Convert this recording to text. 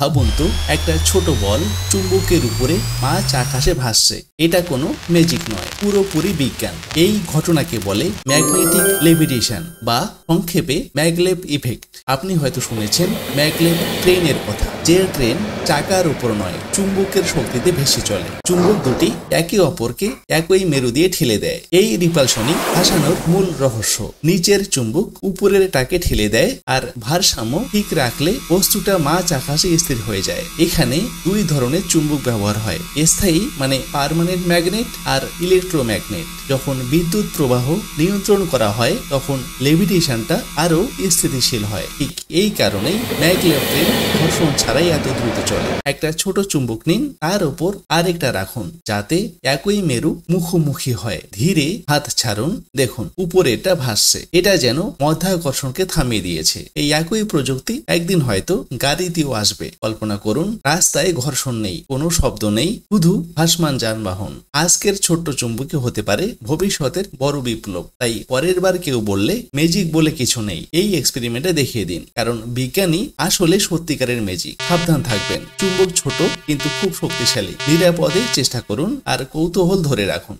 ভাবুন তো একটা ছোট বল চুম্বকের উপরে মাঝ আকাশে ভাসছে। এটা কোনো ম্যাজিক নয়, পুরোপুরি বিজ্ঞান। এই ঘটনাকে বলে ম্যাগনেটিক লেভিটেশন বা সংক্ষেপে ম্যাগলেভ ইফেক্ট। আপনি হয়তো শুনেছেন ম্যাগলেভ ট্রেনের কথা, যে ট্রেন চাকার উপর নয় চুম্বকের শক্তিতে ভেসে চলে। চুম্বক দুটি একে অপরকে একই মেরু দিয়ে ঠেলে দেয়। এই রিপালশনই ভাসানোর মূল রহস্য। নিচের চুম্বক উপরের টাকে ঠেলে দেয় আর ভারসাম্য ঠিক রাখলে বস্তুটা মাঝ আকাশে স্থির হয়ে যায়। এখানে দুই ধরনের চুম্বক ব্যবহার হয়, স্থায়ী মানে পার্মানেন্ট ম্যাগনেট আর ইলেকট্রোম্যাগনেট। যখন বিদ্যুৎ প্রবাহ নিয়ন্ত্রণ করা হয় তখন লেভিটেশনটা আরো স্থিতিশীল হয়। ঠিক এই কারণেই ম্যাগলেভ ট্রেন ঘর্ষণ ছাড়াই এত দ্রুত চলে। একটা ছোট চুম্বক নিন, তার উপর আরেকটা রাখুন যাতে একই মেরু মুখোমুখি হয়। ধীরে হাত ছাড়ুন, দেখুন উপরে এটা ভাসছে। এটা যেন মধ্যাকর্ষণকে থামিয়ে দিয়েছে। এই একই প্রযুক্তি একদিন হয়তো গাড়িতেও আসবে। কল্পনা করুন, রাস্তায় ঘর্ষণ নেই, কোনো শব্দ নেই, শুধু ভাসমান যানবাহন। আজকের ছোট্ট চুম্বকী হতে পারে ভবিষ্যতের বড় বিপ্লব। তাই পরের বার কেউ বললে ম্যাজিক বলে কিছু নেই, এই এক্সপেরিমেন্টে দেখিয়ে দিন, কারণ বিজ্ঞানী আসলে সত্যিকারের ম্যাজিক। সাবধান থাকবেন, চুম্বক ছোট কিন্তু খুব শক্তিশালী। নিরাপদে চেষ্টা করুন আর কৌতূহল ধরে রাখুন।